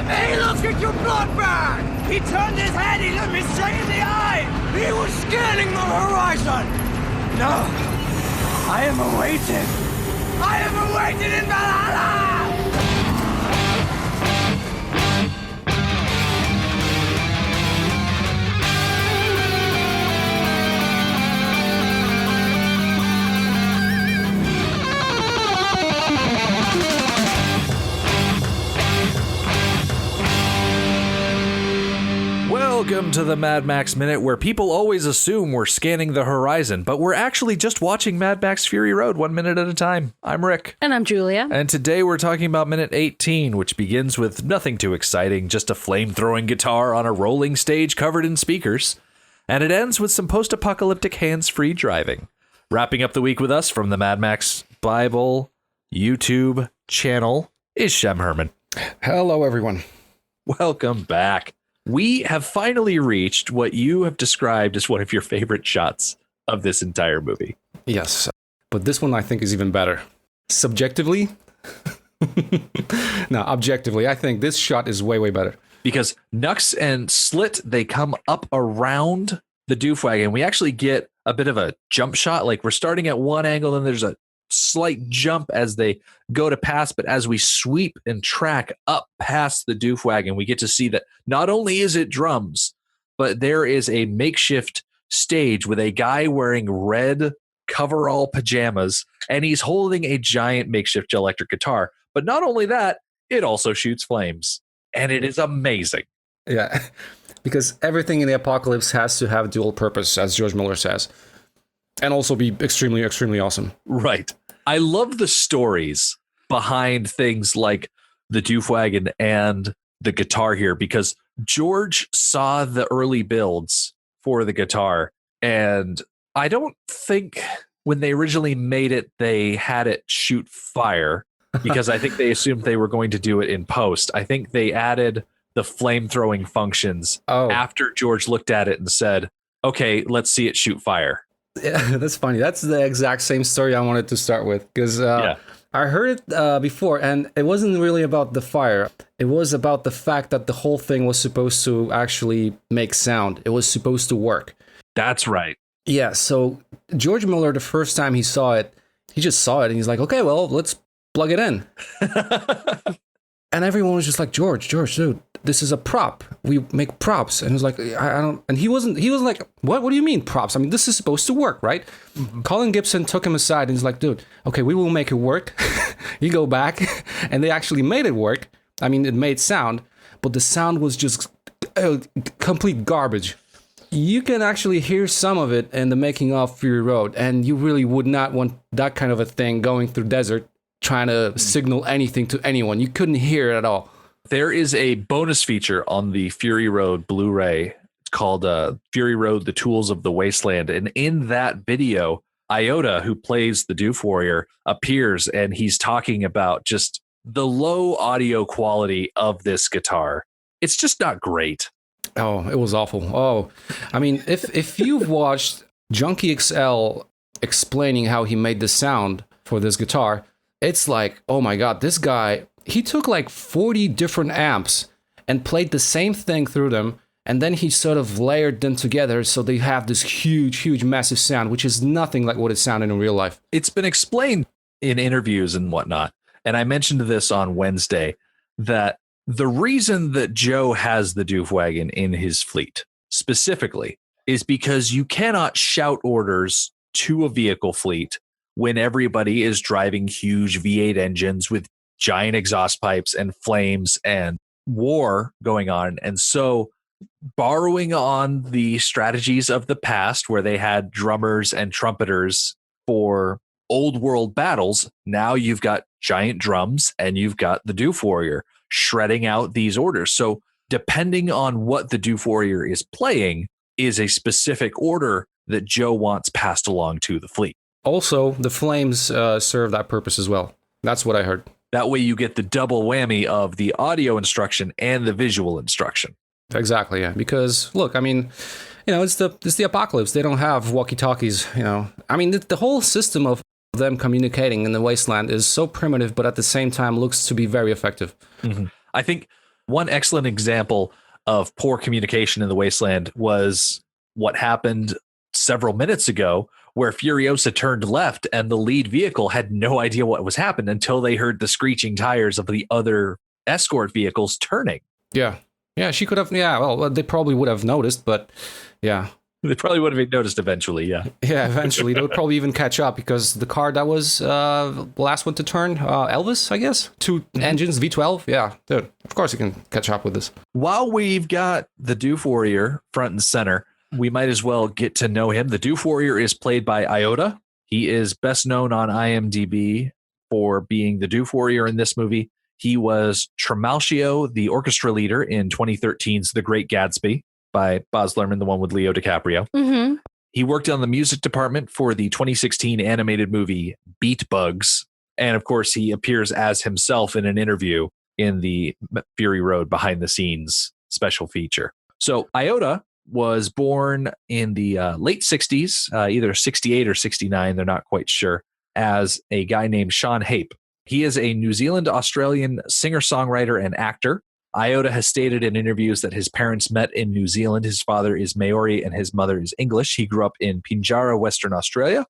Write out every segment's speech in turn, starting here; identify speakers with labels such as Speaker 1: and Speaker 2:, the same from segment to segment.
Speaker 1: He looked at your blood bag! He turned his head, he looked me straight in the eye! He was scanning the horizon! No! I am awaited! I am awaited in Valhalla!
Speaker 2: Welcome to the Mad Max Minute, where people always assume we're scanning the horizon, but we're actually just watching Mad Max Fury Road 1 minute at a time. I'm Rick.
Speaker 3: And I'm Julia.
Speaker 2: And today we're talking about minute 18, which begins with nothing too exciting, just a flame-throwing guitar on a rolling stage covered in speakers. And it ends with some post-apocalyptic hands-free driving. Wrapping up the week with us from the Mad Max Bible YouTube channel is Shem Herman.
Speaker 4: Hello, everyone.
Speaker 2: Welcome back. We have finally reached what you have described as one of your favorite shots of this entire movie.
Speaker 4: Yes, but this one I think is even better. Subjectively, no, objectively, I think this shot is way, way better.
Speaker 2: Because Nux and Slit, they come up around the Doof wagon. We actually get a bit of a jump shot. Like we're starting at one angle, and there's a slight jump as they go to pass, but as we sweep and track up past the Doof wagon, we get to see that not only is it drums, but there is a makeshift stage with a guy wearing red coverall pajamas, and he's holding a giant makeshift electric guitar. But not only that, it also shoots flames, and it is amazing.
Speaker 4: Yeah, because everything in the apocalypse has to have dual purpose, as George Miller says, and also be extremely, extremely awesome.
Speaker 2: Right. I love the stories behind things like the Doof wagon and the guitar here, because George saw the early builds for the guitar, and I don't think when they originally made it, they had it shoot fire, because I think they assumed they were going to do it in post. I think they added the flame throwing functions after George looked at it and said, okay, let's see it shoot fire.
Speaker 4: Yeah, that's funny. That's the exact same story I wanted to start with, because I heard it before, and it wasn't really about the fire. It was about the fact that the whole thing was supposed to actually make sound. It was supposed to work.
Speaker 2: That's right.
Speaker 4: Yeah, so George Miller, the first time he saw it, he just saw it, and he's like, okay, well, let's plug it in. And everyone was just like, George, dude, this is a prop. We make props. And he was like, I don't, and he was like, what do you mean props? I mean, this is supposed to work, right? Mm-hmm. Colin Gibson took him aside and he's like, dude, okay, we will make it work. You go back. And they actually made it work. I mean, it made sound, but the sound was just complete garbage. You can actually hear some of it in the making of Fury Road, and you really would not want that kind of a thing going through desert, trying to signal anything to anyone. You couldn't hear it at all.
Speaker 2: There is a bonus feature on the Fury Road Blu-ray. It's called Fury Road, The Tools of the Wasteland. And in that video, Iota, who plays the Doof Warrior, appears, and he's talking about just the low audio quality of this guitar. It's just not great.
Speaker 4: Oh, it was awful. Oh, I mean, if you've watched Junkie XL explaining how he made the sound for this guitar, it's like, oh my God, this guy, he took like 40 different amps and played the same thing through them. And then he sort of layered them together so they have this huge, massive sound, which is nothing like what it sounded in real life.
Speaker 2: It's been explained in interviews and whatnot. And I mentioned this on Wednesday, that the reason that Joe has the Doof wagon in his fleet specifically is because you cannot shout orders to a vehicle fleet when everybody is driving huge V8 engines with giant exhaust pipes and flames and war going on. And so borrowing on the strategies of the past where they had drummers and trumpeters for old world battles, now you've got giant drums and you've got the Doof Warrior shredding out these orders. So depending on what the Doof Warrior is playing is a specific order that Joe wants passed along to the fleet.
Speaker 4: Also, the flames serve that purpose as well. That's what I heard.
Speaker 2: That way you get the double whammy of the audio instruction and the visual instruction.
Speaker 4: Exactly, yeah. Because, look, I mean, it's the apocalypse. They don't have walkie-talkies, I mean, the whole system of them communicating in the wasteland is so primitive, but at the same time looks to be very effective.
Speaker 2: Mm-hmm. I think One excellent example of poor communication in the Wasteland was what happened several minutes ago, where Furiosa turned left and the lead vehicle had no idea what was happening until they heard the screeching tires of the other escort vehicles turning.
Speaker 4: Yeah. Yeah, she could have. Yeah, well, they probably would have noticed, but yeah.
Speaker 2: They probably would have noticed eventually, yeah.
Speaker 4: Yeah, eventually. They would probably even catch up because the car that was the last one to turn, Elvis, I guess, 2 engines, V12. Yeah, dude, of course you can catch up with this.
Speaker 2: While we've got the Doof Warrior front and center, we might as well get to know him. The Doof Warrior is played by Iota. He is best known on IMDb for being the Doof Warrior in this movie. He was Trimalchio, the orchestra leader in 2013's The Great Gatsby by Baz Luhrmann, the one with Leo DiCaprio.
Speaker 3: Mm-hmm.
Speaker 2: He worked on the music department for the 2016 animated movie Beat Bugs. And of course, he appears as himself in an interview in the Fury Road behind the scenes special feature. So Iota was born in the late 60s, either 68 or 69, they're not quite sure, as a guy named Sean Hape. He is a New Zealand-Australian singer-songwriter and actor. Iota has stated in interviews that his parents met in New Zealand. His father is Maori and his mother is English. He grew up in Pinjarra, Western Australia,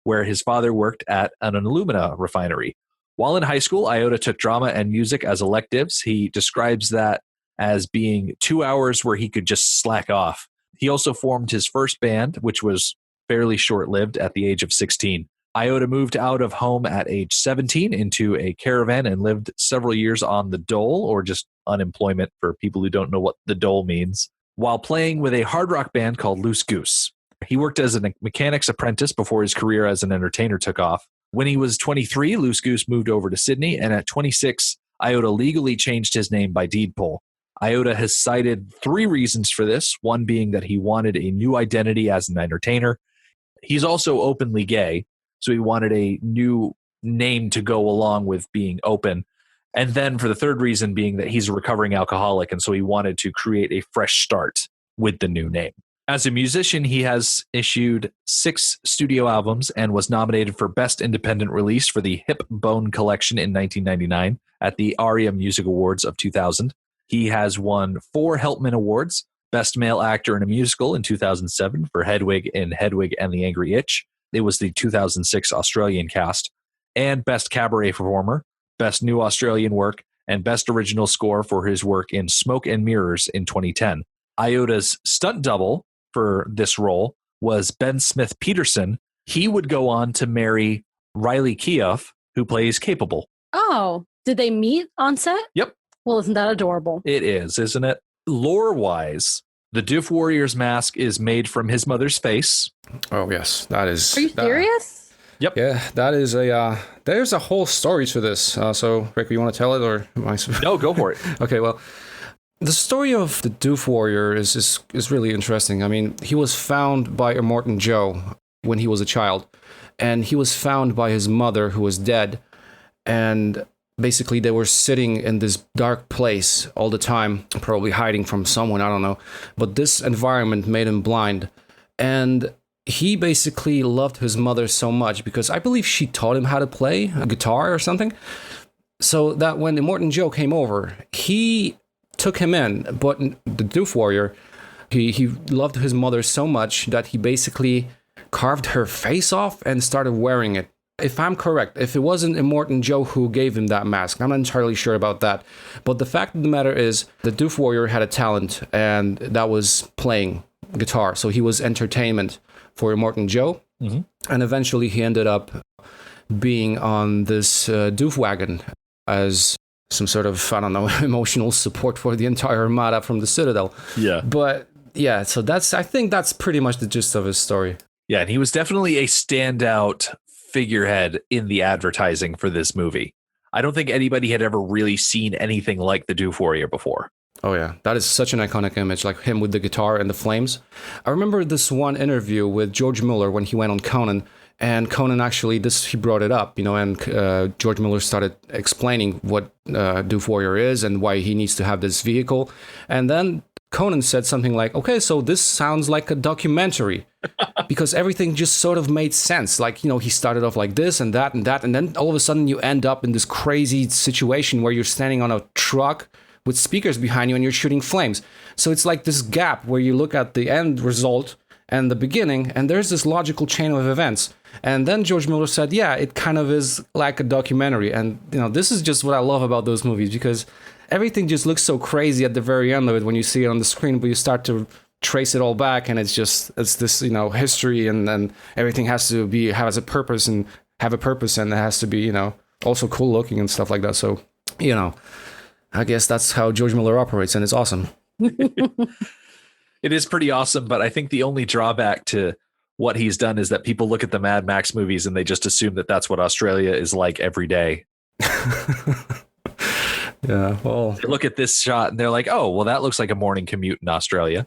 Speaker 2: where his father worked at an alumina refinery. While in high school, Iota took drama and music as electives. He describes that as being 2 hours where he could just slack off. He also formed his first band, which was fairly short-lived at the age of 16. Iota moved out of home at age 17 into a caravan and lived several years on the dole, or just unemployment for people who don't know what the dole means, while playing with a hard rock band called Loose Goose. He worked as a mechanic's apprentice before his career as an entertainer took off. When he was 23, Loose Goose moved over to Sydney, and at 26, Iota legally changed his name by deed poll. Iota has cited 3 reasons for this, one being that he wanted a new identity as an entertainer. He's also openly gay, so he wanted a new name to go along with being open. And then for the third reason being that he's a recovering alcoholic, and so he wanted to create a fresh start with the new name. As a musician, he has issued 6 studio albums and was nominated for Best Independent Release for the Hip Bone Collection in 1999 at the ARIA Music Awards of 2000. He has won 4 Helpman Awards, Best Male Actor in a Musical in 2007 for Hedwig in Hedwig and the Angry Itch. It was the 2006 Australian cast. And Best Cabaret Performer, Best New Australian Work, and Best Original Score for his work in Smoke and Mirrors in 2010. Iota's stunt double for this role was Ben Smith Peterson. He would go on to marry Riley Keough, who plays Capable.
Speaker 3: Oh, did they meet on set?
Speaker 2: Yep.
Speaker 3: Well, isn't that adorable?
Speaker 2: It is, isn't it? Lore-wise, the Doof Warrior's mask is made from his mother's face.
Speaker 4: Oh, yes. That is...
Speaker 3: Are you serious?
Speaker 2: Yep.
Speaker 4: Yeah, that is a... there's a whole story to this. So, Rick, you want to tell it, or am I...
Speaker 2: No, go for it.
Speaker 4: Okay, well... The story of the Doof Warrior is really interesting. I mean, he was found by Immortan Joe when he was a child. And he was found by his mother, who was dead. And... basically, they were sitting in this dark place all the time, probably hiding from someone, I don't know. But this environment made him blind. And he basically loved his mother so much because I believe she taught him how to play a guitar or something. So that when Immortan Joe came over, he took him in. But the Doof Warrior, he loved his mother so much that he basically carved her face off and started wearing it. If I'm correct, if it wasn't Immortan Joe who gave him that mask, I'm not entirely sure about that. But the fact of the matter is, the Doof Warrior had a talent, and that was playing guitar. So he was entertainment for Immortan Joe. Mm-hmm. And eventually he ended up being on this Doof wagon as some sort of, I don't know, emotional support for the entire armada from the Citadel.
Speaker 2: Yeah.
Speaker 4: But yeah, so I think that's pretty much the gist of his story.
Speaker 2: Yeah, and he was definitely a standout figurehead in the advertising for this movie. I don't think anybody had ever really seen anything like the Doof Warrior before.
Speaker 4: Oh yeah, that is such an iconic image, like him with the guitar and the flames. I remember this one interview with George Miller when he went on Conan, and Conan actually, he brought it up, and George Miller started explaining what Doof Warrior is and why he needs to have this vehicle. And then Conan said something like, okay, so this sounds like a documentary, because everything just sort of made sense. Like, he started off like this and that, and then all of a sudden you end up in this crazy situation where you're standing on a truck with speakers behind you and you're shooting flames. So it's like this gap where you look at the end result and the beginning, and there's this logical chain of events. And then George Miller said, yeah, it kind of is like a documentary. And, this is just what I love about those movies, because everything just looks so crazy at the very end of it when you see it on the screen, but you start to trace it all back, and it's this, history, and then everything has to has a purpose and have a purpose, and it has to be, also cool looking and stuff like that. So, I guess that's how George Miller operates, and it's awesome.
Speaker 2: It is pretty awesome, but I think the only drawback to what he's done is that people look at the Mad Max movies and they just assume that that's what Australia is like every day.
Speaker 4: Yeah, well,
Speaker 2: they look at this shot and they're like, oh, well, that looks like a morning commute in Australia.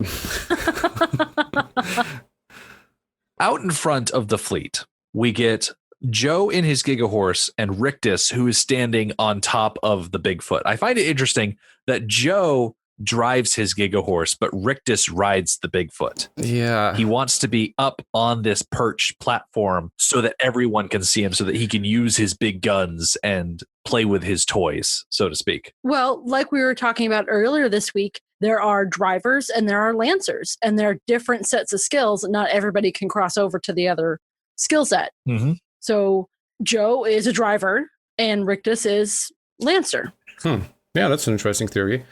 Speaker 2: Out in front of the fleet, we get Joe in his Gigahorse and Rictus, who is standing on top of the Bigfoot. I find it interesting that Joe drives his Gigahorse, but Rictus rides the Bigfoot.
Speaker 4: Yeah.
Speaker 2: He wants to be up on this perch platform so that everyone can see him, so that he can use his big guns and play with his toys, so to speak.
Speaker 3: Well, like we were talking about earlier this week, there are drivers and there are lancers, and there are different sets of skills. Not everybody can cross over to the other skill set.
Speaker 2: Mm-hmm.
Speaker 3: So Joe is a driver and Rictus is lancer.
Speaker 4: Yeah, that's an interesting theory.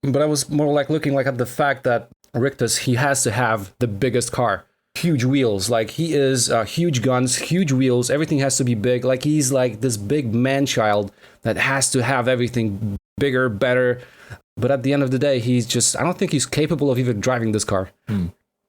Speaker 4: But I was more like looking like at the fact that Rictus, he has to have the biggest car, huge wheels. Like he is huge guns, huge wheels. Everything has to be big. Like he's like this big man child that has to have everything bigger, better. But at the end of the day, I don't think he's capable of even driving this car.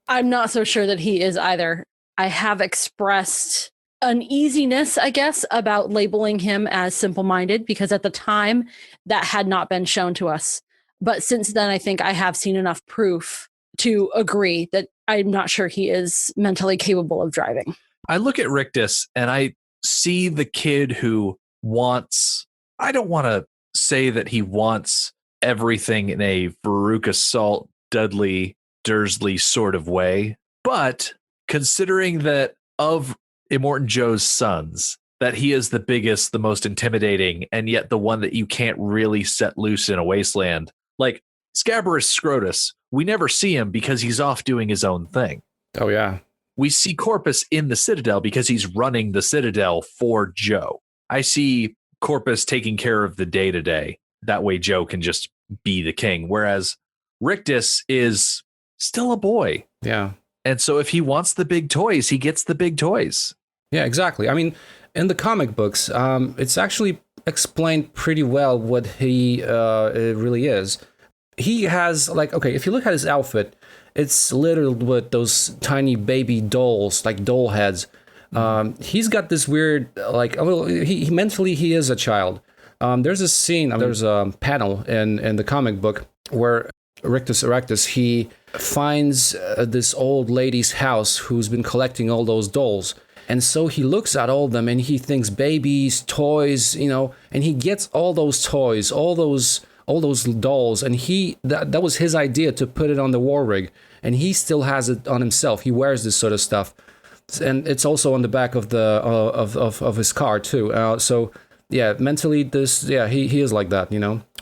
Speaker 3: I'm not so sure that he is either. I have expressed uneasiness, I guess, about labeling him as simple-minded, because at the time that had not been shown to us. But since then, I think I have seen enough proof to agree that I'm not sure he is mentally capable of driving.
Speaker 2: I look at Rictus and I see the kid who wants, I don't want to say that he wants everything in a Veruca Salt, Dudley, Dursley sort of way. But considering that of Immortan Joe's sons, that he is the biggest, the most intimidating, and yet the one that you can't really set loose in a wasteland. Like Scabrous Scrotus, we never see him because he's off doing his own thing.
Speaker 4: Oh, yeah.
Speaker 2: We see Corpus in the Citadel because he's running the Citadel for Joe. I see Corpus taking care of the day-to-day. That way Joe can just be the king. Whereas Rictus is still a boy.
Speaker 4: Yeah.
Speaker 2: And so if he wants the big toys, he gets the big toys.
Speaker 4: Yeah, exactly. I mean, in the comic books, it's actually explained pretty well what he really is. He has, like, okay, if you look at his outfit, it's littered with those tiny baby dolls, like doll heads. He's got this weird, like, he mentally, he is a child. There's a scene, there's a panel in the comic book where Rictus Erectus, he finds this old lady's house who's been collecting all those dolls. And so he looks at all of them and he thinks babies, toys, and he gets all those toys, all those dolls, and that was his idea to put it on the war rig, and he still has it on himself. He wears this sort of stuff, and it's also on the back of the of his car too. So yeah, mentally, he is like that,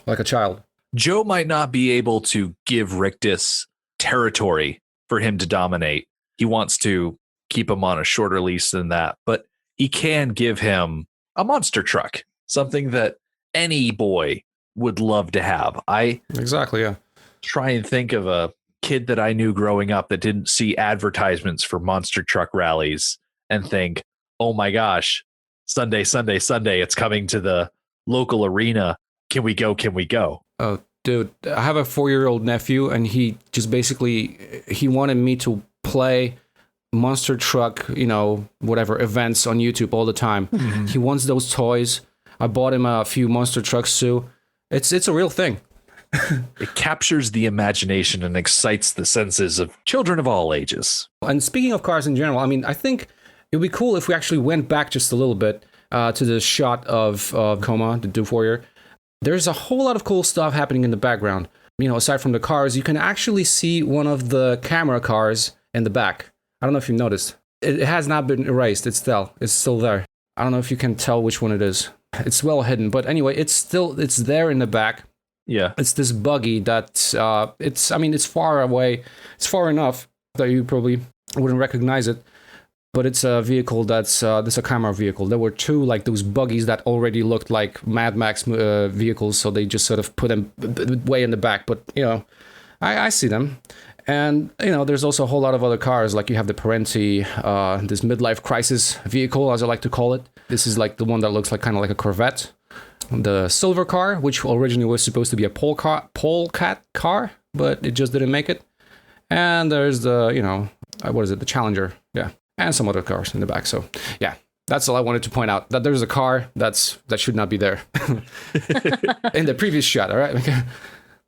Speaker 4: like a child.
Speaker 2: Joe might not be able to give Rictus territory for him to dominate. He wants to keep him on a shorter leash than that, but he can give him a monster truck, something that any boy would love to have.
Speaker 4: Exactly, yeah.
Speaker 2: Try and think of a kid that I knew growing up that didn't see advertisements for monster truck rallies and think, oh my gosh, Sunday, it's coming to the local arena. Can we go?
Speaker 4: Oh, dude, I have a 4-year-old nephew, and he just basically, he wanted me to play monster truck, whatever events on YouTube all the time. Mm-hmm. He wants those toys. I bought him a few monster trucks too. It's a real thing.
Speaker 2: It captures the imagination and excites the senses of children of all ages.
Speaker 4: And speaking of cars in general, I mean, I think it would be cool if we actually went back just a little bit to the shot of Coma, the Doof Warrior. There's a whole lot of cool stuff happening in the background. Aside from the cars, you can actually see one of the camera cars in the back. I don't know if you've noticed. It has not been erased. It's still there. I don't know if you can tell which one it is. It's well hidden, but anyway, it's there in the back.
Speaker 2: Yeah.
Speaker 4: It's this buggy that it's far away. It's far enough that you probably wouldn't recognize it. But it's a vehicle that's a camera vehicle. There were two like those buggies that already looked like Mad Max vehicles, so they just sort of put them way in the back. But I see them, and there's also a whole lot of other cars. Like you have the Parenti, this midlife crisis vehicle, as I like to call it. This is like the one that looks like kind of like a Corvette. The silver car, which originally was supposed to be a Polecat car, but it just didn't make it. And there's the what is it? The Challenger, yeah. And some other cars in the back. So, yeah, that's all I wanted to point out. That there's a car that should not be there in the previous shot. All right. Okay.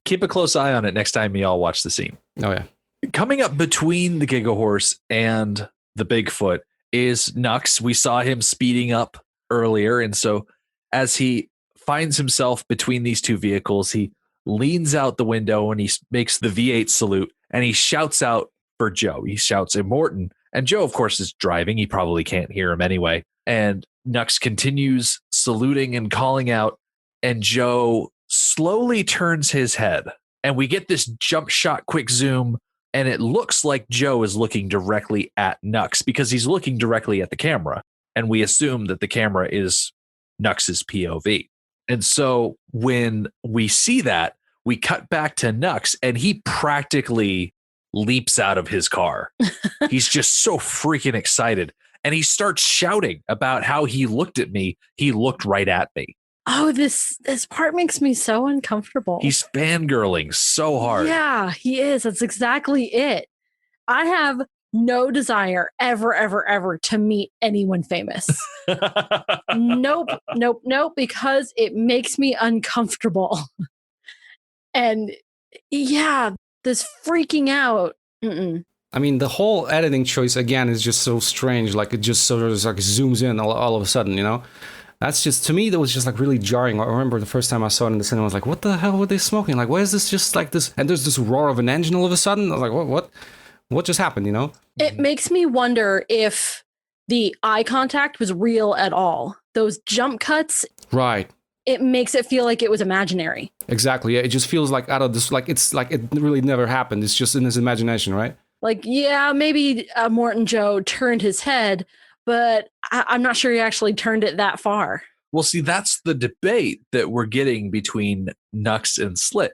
Speaker 2: Keep a close eye on it next time y'all watch the scene.
Speaker 4: Oh, yeah.
Speaker 2: Coming up between the Gigahorse and the Bigfoot is Nux. We saw him speeding up earlier. And so as he finds himself between these two vehicles, he leans out the window and he makes the V8 salute and he shouts out for Joe. He shouts Immortan. And Joe, of course, is driving. He probably can't hear him anyway. And Nux continues saluting and calling out. And Joe slowly turns his head. And we get this jump shot, quick zoom. And it looks like Joe is looking directly at Nux because he's looking directly at the camera. And we assume that the camera is Nux's POV. And so when we see that, we cut back to Nux and he practically leaps out of his car. He's just so freaking excited. And he starts shouting about how he looked at me. He looked right at me.
Speaker 3: Oh, this part makes me so uncomfortable.
Speaker 2: He's fangirling so hard.
Speaker 3: Yeah, he is. That's exactly it. I have no desire ever to meet anyone famous. Nope, because it makes me uncomfortable. And yeah, this freaking out. Mm-mm.
Speaker 4: I mean, the whole editing choice, again, is just so strange. Like, it just sort of like zooms in all of a sudden, That's just, to me, that was just like really jarring. I remember the first time I saw it in the cinema, I was like, what the hell were they smoking? Like, why is this just like this? And there's this roar of an engine all of a sudden. I was like, what just happened,
Speaker 3: It makes me wonder if the eye contact was real at all. Those jump cuts.
Speaker 4: Right.
Speaker 3: It makes it feel like it was imaginary.
Speaker 4: Exactly. Yeah, it just feels like out of this, like it's like it really never happened. It's just in his imagination, right?
Speaker 3: Like, yeah, maybe Immortan Joe turned his head, but I'm not sure he actually turned it that far.
Speaker 2: Well, see, that's the debate that we're getting between Nux and Slit.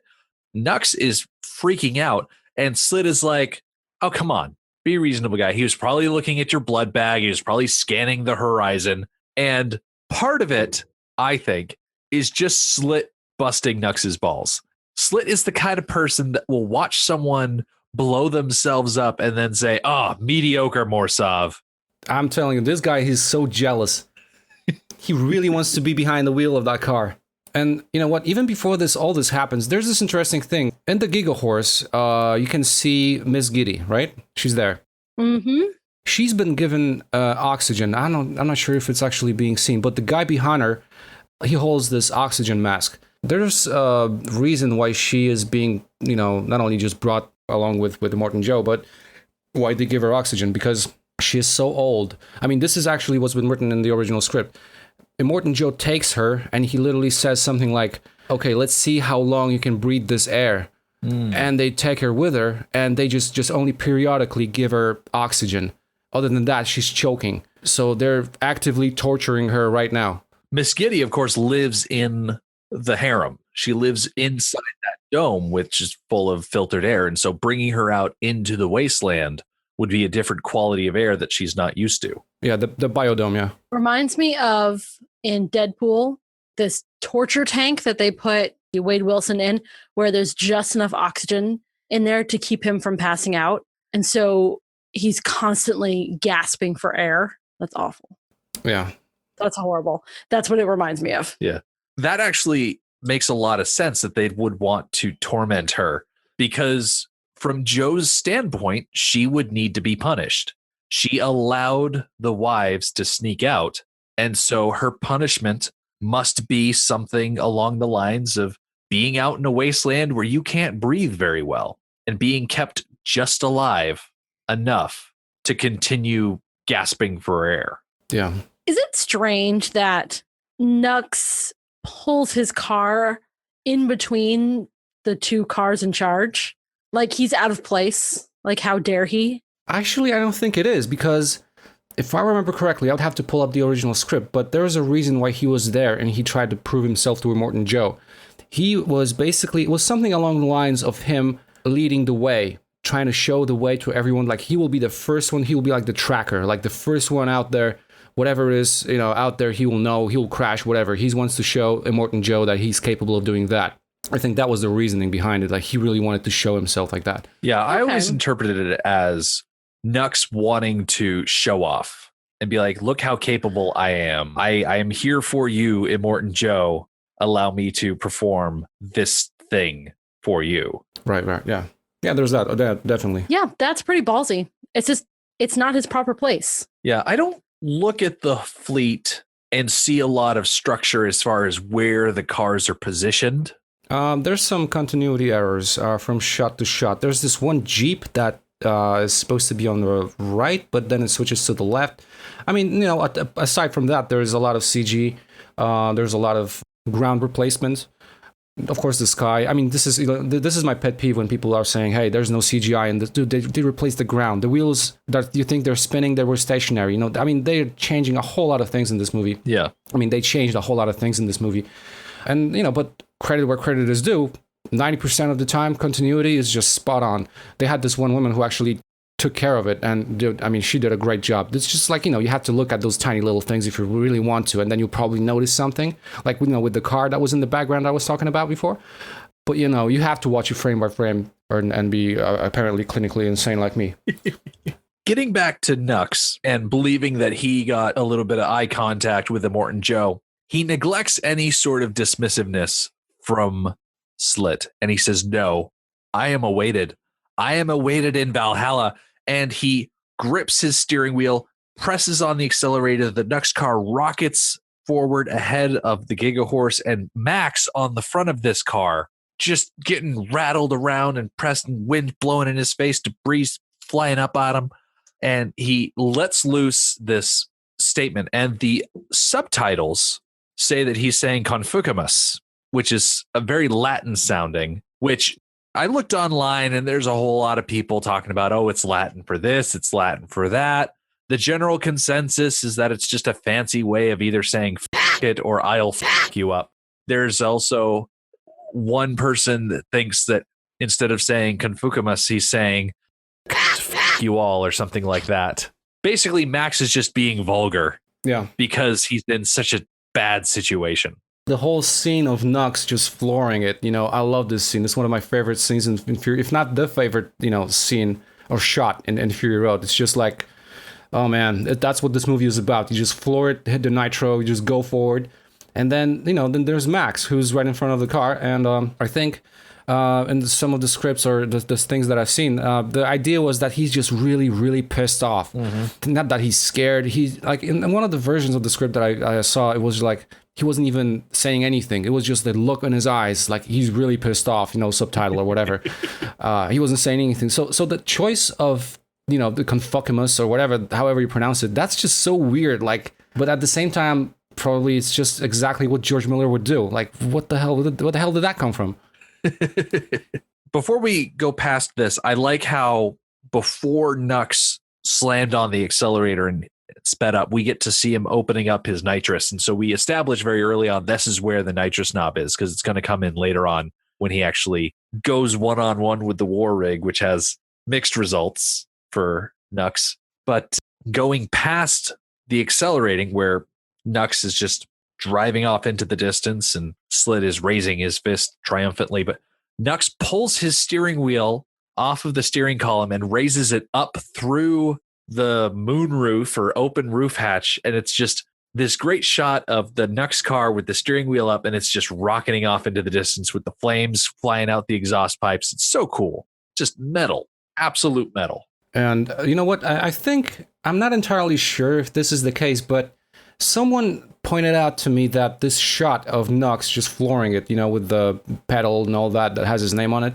Speaker 2: Nux is freaking out, and Slit is like, oh, come on, be a reasonable guy. He was probably looking at your blood bag. He was probably scanning the horizon. And part of it, I think, is just Slit busting Nux's balls. Slit is the kind of person that will watch someone blow themselves up and then say, oh, mediocre Morsov.
Speaker 4: I'm telling you, this guy, he's so jealous. He really wants to be behind the wheel of that car. And you know what? Even before all this happens, there's this interesting thing. In the Gigahorse, you can see Miss Giddy, right? She's there.
Speaker 3: Mm-hmm.
Speaker 4: She's been given oxygen. I'm not sure if it's actually being seen, but the guy behind her, he holds this oxygen mask. There's a reason why she is being, not only just brought along with Immortan Joe, but why they give her oxygen, because she is so old. I mean, this is actually what's been written in the original script. Immortan Joe takes her and he literally says something like, okay, let's see how long you can breathe this air. And they take her with her and they just only periodically give her oxygen. Other than that, she's choking. So they're actively torturing her right now.
Speaker 2: Miss Giddy, of course, lives in the harem. She lives inside that dome, which is full of filtered air. And so bringing her out into the wasteland would be a different quality of air that she's not used to.
Speaker 4: Yeah, the biodome, yeah.
Speaker 3: Reminds me of, in Deadpool, this torture tank that they put Wade Wilson in, where there's just enough oxygen in there to keep him from passing out. And so he's constantly gasping for air. That's awful.
Speaker 4: Yeah.
Speaker 3: That's horrible. That's what it reminds me of.
Speaker 2: Yeah. That actually makes a lot of sense that they would want to torment her, because from Joe's standpoint, she would need to be punished. She allowed the wives to sneak out. And so her punishment must be something along the lines of being out in a wasteland where you can't breathe very well and being kept just alive enough to continue gasping for air.
Speaker 4: Yeah.
Speaker 3: Is it strange that Nux pulls his car in between the two cars in charge. Like he's out of place. Like how dare he?
Speaker 4: Actually, I don't think it is, because if I remember correctly, I would have to pull up the original script, but there's a reason why he was there and he tried to prove himself to Immortan Joe. He was basically, it was something along the lines of him leading the way, trying to show the way to everyone. Like he will be the first one, he will be like the tracker, like the first one out there, whatever is, you know, out there, he will know, he will crash, whatever. He wants to show Immortan Joe that he's capable of doing that. I think that was the reasoning behind it. Like he really wanted to show himself like that.
Speaker 2: Yeah, I always interpreted it as Nux wanting to show off and be like, look how capable I am. I am here for you, Immortan Joe. Allow me to perform this thing for you.
Speaker 4: Right, yeah. Yeah, there's that, definitely.
Speaker 3: Yeah, that's pretty ballsy. It's just, it's not his proper place.
Speaker 2: Yeah, I don't look at the fleet and see a lot of structure as far as where the cars are positioned.
Speaker 4: There's some continuity errors from shot to shot. There's this one Jeep that is supposed to be on the right, but then it switches to the left. I mean, you know, aside from that, there's a lot of CG. There's a lot of ground replacement. Of course, the sky. I mean, this is my pet peeve when people are saying, "Hey, there's no CGI," and they replaced the ground. The wheels that you think they're spinning, they were stationary. You know, I mean, they're changing a whole lot of things in this movie.
Speaker 2: Yeah,
Speaker 4: I mean, they changed a whole lot of things in this movie, and you know, but credit where credit is due. 90% of the time, continuity is just spot on. They had this one woman who actually took care of it, and I mean, she did a great job. It's just like, you know, you have to look at those tiny little things if you really want to, and then you'll probably notice something, like, you know, with the car that was in the background I was talking about before. But, you know, you have to watch it frame by frame and be apparently clinically insane like me.
Speaker 2: Getting back to Nux and believing that he got a little bit of eye contact with Immortan Joe, he neglects any sort of dismissiveness from Slit, and he says, "No, I am awaited. I am awaited in Valhalla." And he grips his steering wheel, presses on the accelerator. The Nux car rockets forward ahead of the Gigahorse, and Max on the front of this car, just getting rattled around and pressed, and wind blowing in his face, debris flying up at him. And he lets loose this statement, and the subtitles say that he's saying "confucamus," which is a very Latin sounding, which I looked online and there's a whole lot of people talking about, oh, it's Latin for this, it's Latin for that. The general consensus is that it's just a fancy way of either saying "f it" or "I'll f you up." There's also one person that thinks that instead of saying "confucamus," he's saying "f you all" or something like that. Basically, Max is just being vulgar.
Speaker 4: Yeah. Because
Speaker 2: he's in such a bad situation.
Speaker 4: The whole scene of Nux just flooring it, you know, I love this scene. It's one of my favorite scenes in Fury, if not the favorite, you know, scene or shot in Fury Road. It's just like, oh man, that's what this movie is about. You just floor it, hit the nitro, you just go forward. And then, you know, then there's Max, who's right in front of the car. And I think in some of the scripts or the things that I've seen, the idea was that he's just really, really pissed off. Mm-hmm. Not that he's scared. He's like, in one of the versions of the script that I saw, it was like, he wasn't even saying anything. It was just the look in his eyes, like he's really pissed off, you know, subtitle or whatever. He wasn't saying anything. So the choice of, you know, the confucamus or whatever, however you pronounce it, that's just so weird. Like, but at the same time, probably it's just exactly what George Miller would do. Like, what the hell did that come from?
Speaker 2: Before we go past this, I like how before Nux slammed on the accelerator and sped up, we get to see him opening up his nitrous. And so we establish very early on, this is where the nitrous knob is, because it's going to come in later on when he actually goes one-on-one with the war rig, which has mixed results for Nux. But going past the accelerating, where Nux is just driving off into the distance and Slit is raising his fist triumphantly, but Nux pulls his steering wheel off of the steering column and raises it up through the moonroof or open roof hatch, and it's just this great shot of the Nux car with the steering wheel up, and it's just rocketing off into the distance with the flames flying out the exhaust pipes. It's so cool. Just metal, absolute metal.
Speaker 4: And you know what? I think, I'm not entirely sure if this is the case, but someone pointed out to me that this shot of Nux just flooring it, you know, with the pedal and all that has his name on it,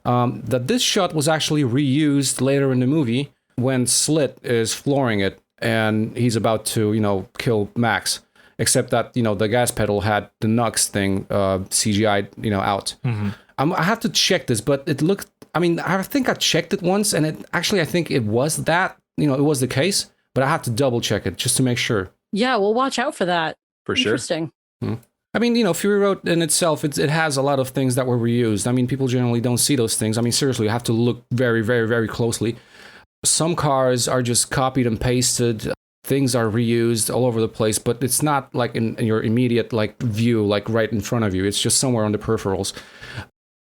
Speaker 4: that this shot was actually reused later in the movie when Slit is flooring it and he's about to, you know, kill Max. except that, the gas pedal had the Nux thing CGI, out. I have to check this, but it looked, I think I checked it once, and I think it was that, it was the case, but I have to double check it just to make sure.
Speaker 3: Yeah, we'll watch out for that.
Speaker 2: For sure.
Speaker 3: Interesting.
Speaker 4: Fury Road in itself, it has a lot of things that were reused. People generally don't see those things. Seriously, you have to look very, very, very closely. Some cars are just copied and pasted. Things are reused all over the place, but it's not like in your immediate view, right in front of you. It's just somewhere on the peripherals.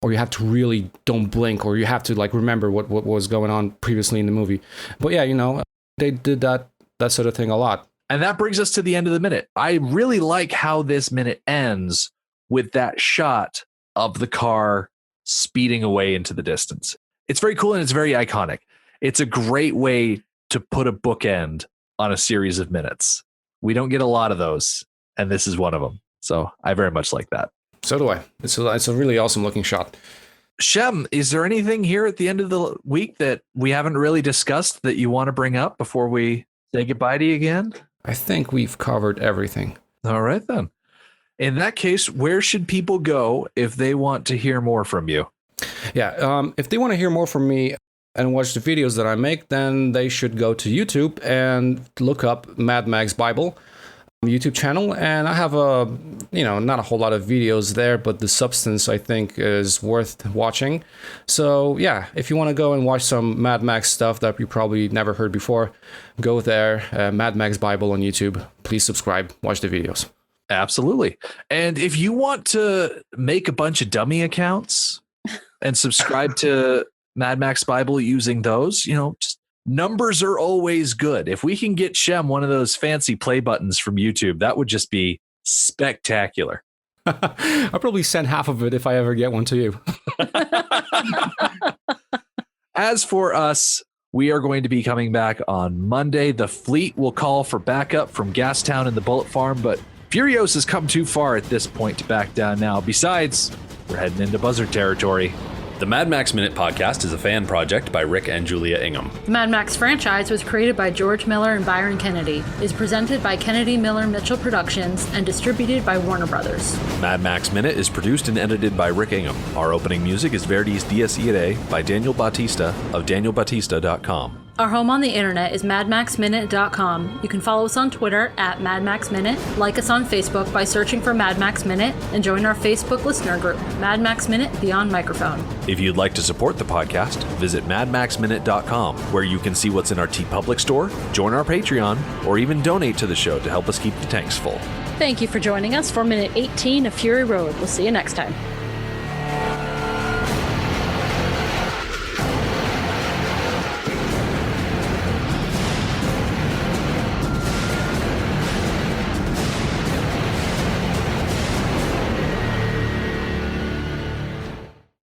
Speaker 4: Or you have to really don't blink, or you have to remember what was going on previously in the movie. But yeah, they did that sort of thing a lot.
Speaker 2: And that brings us to the end of the minute. I really like how this minute ends with that shot of the car speeding away into the distance. It's very cool and it's very iconic. It's a great way to put a bookend on a series of minutes. We don't get a lot of those, and this is one of them. So I very much like that.
Speaker 4: So do I. It's a really awesome looking shot.
Speaker 2: Shem, is there anything here at the end of the week that we haven't really discussed that you want to bring up before we say goodbye to you again?
Speaker 4: I think we've covered everything.
Speaker 2: All right, then. In that case, where should people go if they want to hear more from you?
Speaker 4: Yeah, if they want to hear more from me and watch the videos that I make, then they should go to YouTube and look up Mad Max Bible YouTube channel. And I have not a whole lot of videos there, but the substance I think is worth watching. So yeah, if you want to go and watch some Mad Max stuff that you probably never heard before, go there, Mad Max Bible on YouTube. Please subscribe, watch the videos.
Speaker 2: Absolutely. And if you want to make a bunch of dummy accounts and subscribe to Mad Max Bible using those, just numbers are always good. If we can get Shem one of those fancy play buttons from YouTube, that would just be spectacular.
Speaker 4: I'll probably send half of it if I ever get one to you.
Speaker 2: As for us, we are going to be coming back on Monday. The fleet will call for backup from Gastown and the Bullet Farm, but Furios has come too far at this point to back down now. Besides, we're heading into Buzzard territory.
Speaker 5: The Mad Max Minute podcast is a fan project by Rick and Julia Ingham.
Speaker 3: The Mad Max franchise was created by George Miller and Byron Kennedy, is presented by Kennedy Miller Mitchell Productions, and distributed by Warner Brothers.
Speaker 5: Mad Max Minute is produced and edited by Rick Ingham. Our opening music is Verdi's Dies Irae by Daniel Bautista of danielbautista.com.
Speaker 3: Our home on the internet is madmaxminute.com. You can follow us on Twitter at madmaxminute, like us on Facebook by searching for Mad Max Minute, and join our Facebook listener group, Mad Max Minute Beyond Microphone.
Speaker 5: If you'd like to support the podcast, visit madmaxminute.com, where you can see what's in our TeePublic store, join our Patreon, or even donate to the show to help us keep the tanks full.
Speaker 3: Thank you for joining us for Minute 18 of Fury Road. We'll see you next time.